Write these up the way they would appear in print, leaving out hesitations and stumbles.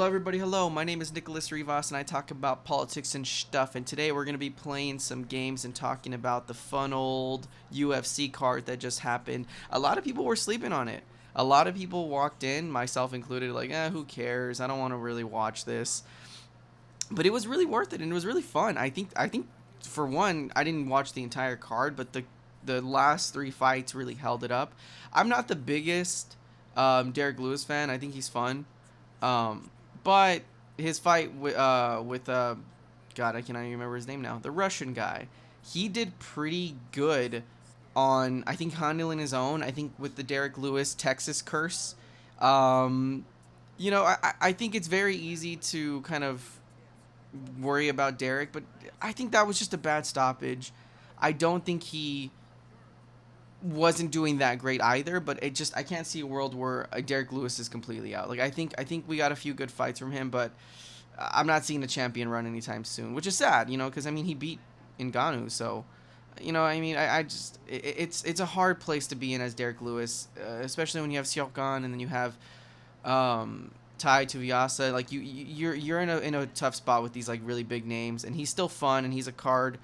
Hello, everybody. Hello. My name is Nicholas Rivas, and I talk about politics and stuff. And today we're going to be playing some games and talking about the fun old UFC card that just happened. A lot of people were sleeping on it. A lot of people walked in, myself included, like, who cares? I don't want to really watch this. But it was really worth it, and it was really fun. I think, for one, I didn't watch the entire card, but the last three fights really held it up. I'm not the biggest Derek Lewis fan. I think he's fun. Um, but his fight with God, I cannot even remember his name now. The Russian guy, he did pretty good on, I think, handling his own. I think with the Derek Lewis Texas curse. Um, I think it's very easy to kind of worry about Derek, but I think that was just a bad stoppage. I don't think he wasn't doing that great either, but I can't see a world where Derek Lewis is completely out. Like I think we got a few good fights from him, but I'm not seeing a champion run anytime soon, which is sad, because I mean he beat Ngannou, so I mean I just it's a hard place to be in as Derek Lewis, especially when you have Siokhan and then you have Tai Tuivasa. Like you're in a tough spot with these like really big names, and he's still fun and he's a card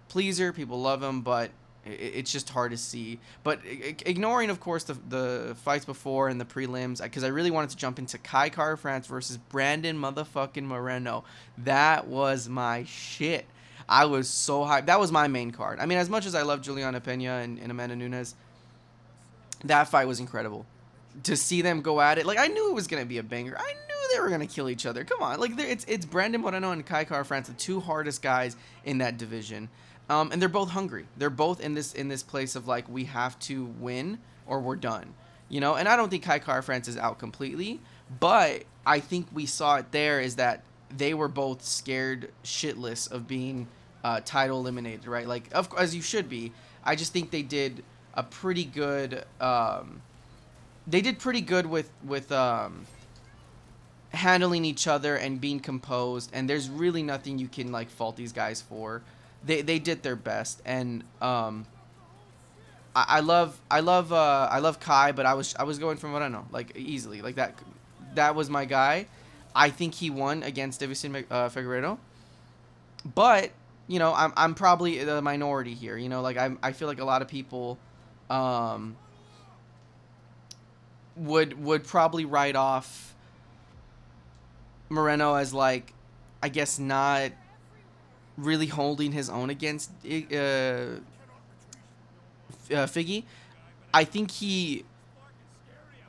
pleaser. People love him, but it's just hard to see. But ignoring, of course, the fights before and the prelims, because I really wanted to jump into Kai Kara-France versus Brandon motherfucking Moreno. That was my shit. I was so hyped. That was my main card. I mean, as much as I love Juliana Pena and Amanda Nunes, that fight was incredible. To see them go at it, like I knew it was gonna be a banger. I knew they were gonna kill each other. Come on, like it's Brandon Moreno and Kai Kara-France, the two hardest guys in that division. And they're both hungry. They're both in this place of like we have to win or we're done, And I don't think Kai Kara-France is out completely, but I think we saw it there is that they were both scared shitless of being title eliminated, right? Like as you should be. I just think they did a pretty good. They did pretty good with handling each other and being composed, and there's really nothing you can like fault these guys for. They did their best, and I love Kai, but I was going for Moreno like easily, like that was my guy. I think he won against Davison Figueiredo, but I'm probably the minority here. Like I feel like a lot of people um would probably write off Moreno as like, I guess, not really holding his own against Figgy. I think he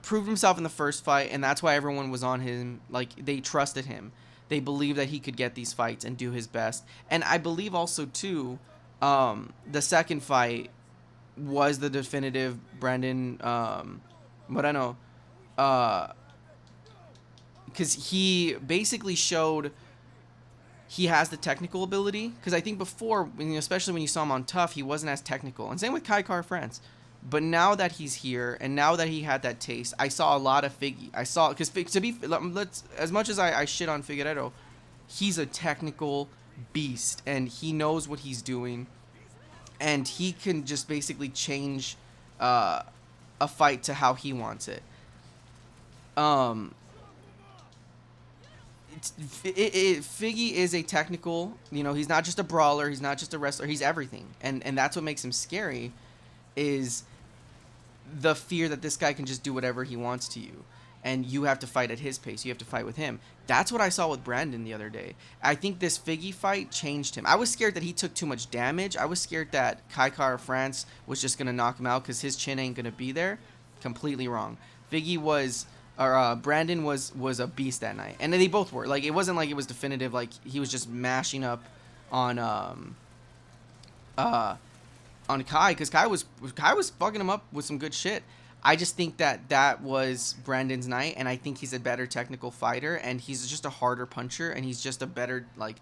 proved himself in the first fight, and that's why everyone was on him. Like they trusted him, they believed that he could get these fights and do his best. And I believe also too, the second fight was the definitive Brandon Moreno, because he basically showed he has the technical ability. Because I think before, especially when you saw him on Tough, he wasn't as technical. And same with Kai Kara-France. But now that he's here, and now that he had that taste, I saw a lot of Figgy. I saw, because as much as I shit on Figueiredo, he's a technical beast, and he knows what he's doing, and he can just basically change a fight to how he wants it. Um, Figgy is a technical. He's not just a brawler. He's not just a wrestler. He's everything, and that's what makes him scary, is the fear that this guy can just do whatever he wants to you, and you have to fight at his pace. You have to fight with him. That's what I saw with Brandon the other day. I think this Figgy fight changed him. I was scared that he took too much damage. I was scared that Kai Kara-France was just gonna knock him out because his chin ain't gonna be there. Completely wrong. Figgy was, or Brandon was a beast that night, and they both were. Like it wasn't like it was definitive. Like he was just mashing up on uh on Kai, because Kai was fucking him up with some good shit. I just think that was Brandon's night, and I think he's a better technical fighter, and he's just a harder puncher, and he's just a better like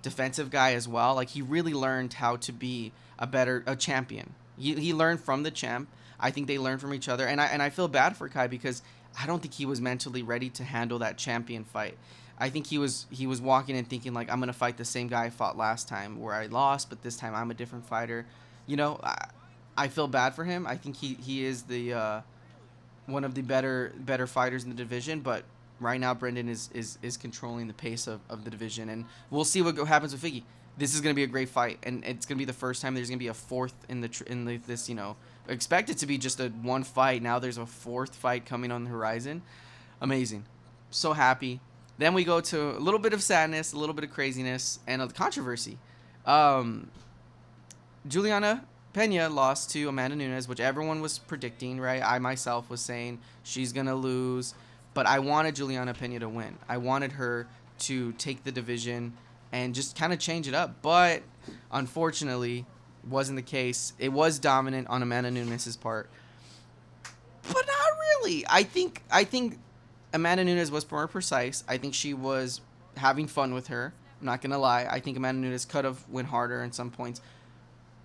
defensive guy as well. Like he really learned how to be a champion. He learned from the champ. I think they learned from each other, and I feel bad for Kai because I don't think he was mentally ready to handle that champion fight. I think he was walking in thinking like, I'm gonna fight the same guy I fought last time where I lost, but this time I'm a different fighter. I feel bad for him. I think he is the one of the better fighters in the division, but right now Brendan is controlling the pace of the division, and we'll see what happens with Figgy. This is going to be a great fight, and it's going to be the first time there's going to be a fourth in this, expect it to be just a one fight. Now there's a fourth fight coming on the horizon. Amazing. So happy. Then we go to a little bit of sadness, a little bit of craziness, and a controversy. Juliana Pena lost to Amanda Nunes, which everyone was predicting, right? I myself was saying she's going to lose, but I wanted Juliana Pena to win. I wanted her to take the division and just kind of change it up, but unfortunately, wasn't the case. It was dominant on Amanda Nunes' part, but not really. I think Amanda Nunes was more precise. I think she was having fun with her. I'm not going to lie. I think Amanda Nunes could have went harder in some points.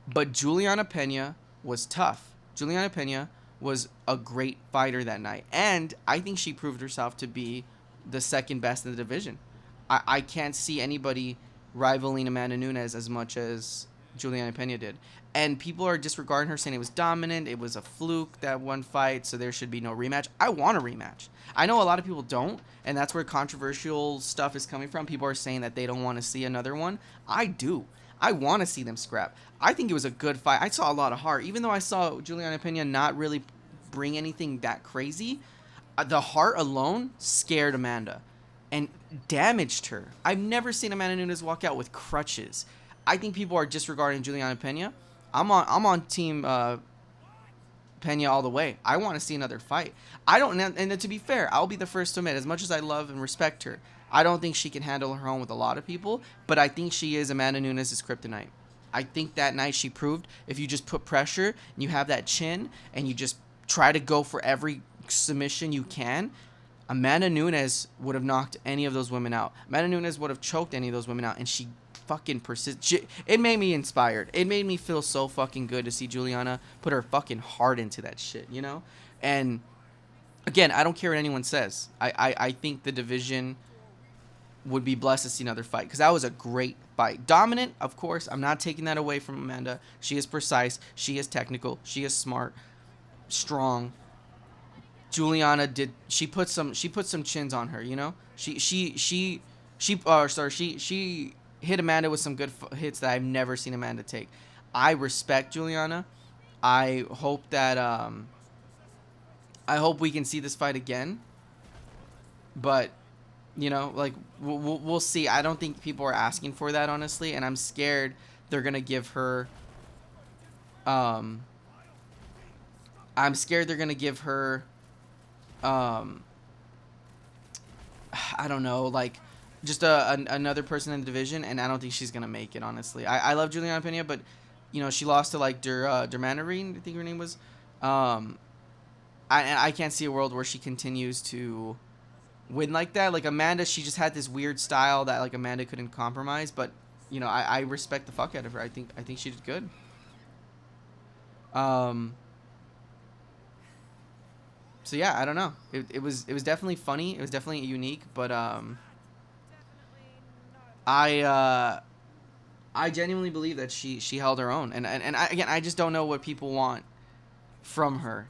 But Juliana Pena was tough. Juliana Pena was a great fighter that night. And I think she proved herself to be the second best in the division. I can't see anybody rivaling Amanda Nunes as much as Juliana Pena did. And people are disregarding her, saying it was dominant, it was a fluke, that one fight, so there should be no rematch. I want a rematch. I know a lot of people don't, and that's where controversial stuff is coming from. People are saying that they don't want to see another one. I do. I want to see them scrap. I think it was a good fight. I saw a lot of heart. Even though I saw Juliana Pena not really bring anything that crazy, the heart alone scared Amanda and damaged her. I've never seen Amanda Nunes walk out with crutches. I think people are disregarding Juliana Pena. I'm on team Pena all the way. I want to see another fight. I don't, and to be fair, I'll be the first to admit, as much as I love and respect her, I don't think she can handle her own with a lot of people, but I think she is Amanda Nunes' kryptonite. I think that night she proved if you just put pressure and you have that chin and you just try to go for every submission you can, Amanda Nunes would have knocked any of those women out. Amanda Nunes would have choked any of those women out, and she fucking persist. It made me inspired. It made me feel so fucking good to see Juliana put her fucking heart into that shit, And again, I don't care what anyone says. I think the division would be blessed to see another fight, because that was a great fight. Dominant, of course. I'm not taking that away from Amanda. She is precise. She is technical. She is smart, strong. Juliana she put some chins on her, She hit Amanda with some good hits that I've never seen Amanda take. I respect Juliana. I hope that I hope we can see this fight again. But we'll see. I don't think people are asking for that, honestly, and I'm scared they're gonna give her. I'm scared they're gonna give her. I don't know, like just another person in the division, and I don't think she's gonna make it, honestly. I love Juliana Pena, but she lost to like Dermanarine, I think her name was. I can't see a world where she continues to win like that. Like Amanda, she just had this weird style that like Amanda couldn't compromise, but I respect the fuck out of her. I think she did good. So yeah, I don't know. It was definitely funny. It was definitely unique, but I genuinely believe that she held her own, and I just don't know what people want from her.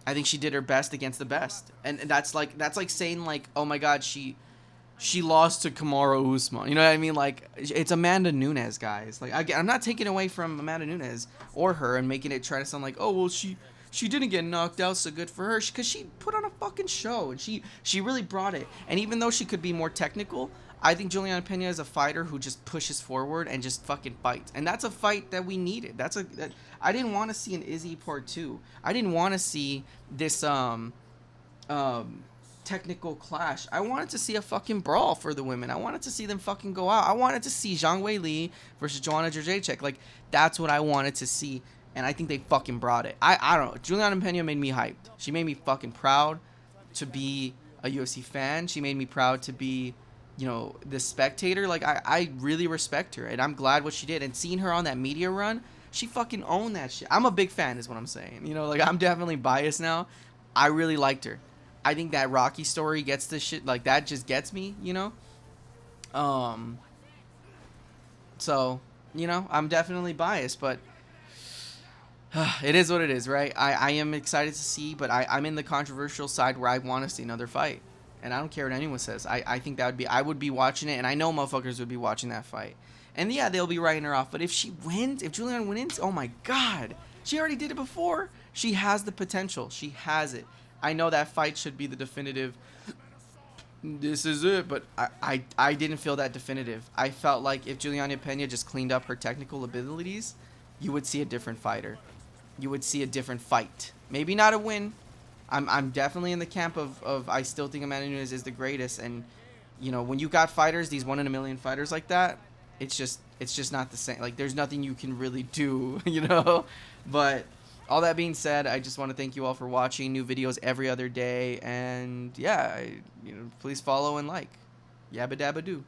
I think she did her best against the best, and that's like saying like, oh my God, she lost to Kamaru Usman. You know what I mean? Like, it's Amanda Nunes, guys. Like, I'm not taking away from Amanda Nunes or her and making it try to sound like, oh well, she didn't get knocked out, so good for her, because she put on a fucking show, and she really brought it. And even though she could be more technical, I think Juliana Pena is a fighter who just pushes forward and just fucking fights. And that's a fight that we needed. I didn't want to see an Izzy part 2. I didn't want to see this technical clash. I wanted to see a fucking brawl for the women. I wanted to see them fucking go out. I wanted to see Zhang Weili versus Joanna Jędrzejczyk. Like, that's what I wanted to see. And I think they fucking brought it. I don't know. Juliana Pena made me hyped. She made me fucking proud to be a UFC fan. She made me proud to be, the spectator. Like, I really respect her. And I'm glad what she did. And seeing her on that media run, she fucking owned that shit. I'm a big fan is what I'm saying. Like, I'm definitely biased now. I really liked her. I think that Rocky story gets this shit. Like, that just gets me, So, I'm definitely biased. But It is what it is, right? I am excited to see, but I'm in the controversial side where I want to see another fight. And I don't care what anyone says. I think that would be, I would be watching it, and I know motherfuckers would be watching that fight. And yeah, they'll be writing her off. But if she wins, if Juliana wins, oh my God. She already did it before. She has the potential. She has it. I know that fight should be the definitive, this is it, but I didn't feel that definitive. I felt like if Juliana Pena just cleaned up her technical abilities, you would see a different fighter. You would see a different fight. Maybe not a win. I'm definitely in the camp of I still think Amanda Nunes is the greatest. And, you know, when you got fighters, these 1 in a million fighters like that, it's just not the same. Like, there's nothing you can really do, you know? But all that being said, I just want to thank you all for watching. New videos every other day. And, yeah, please follow and like. Yabba dabba doo.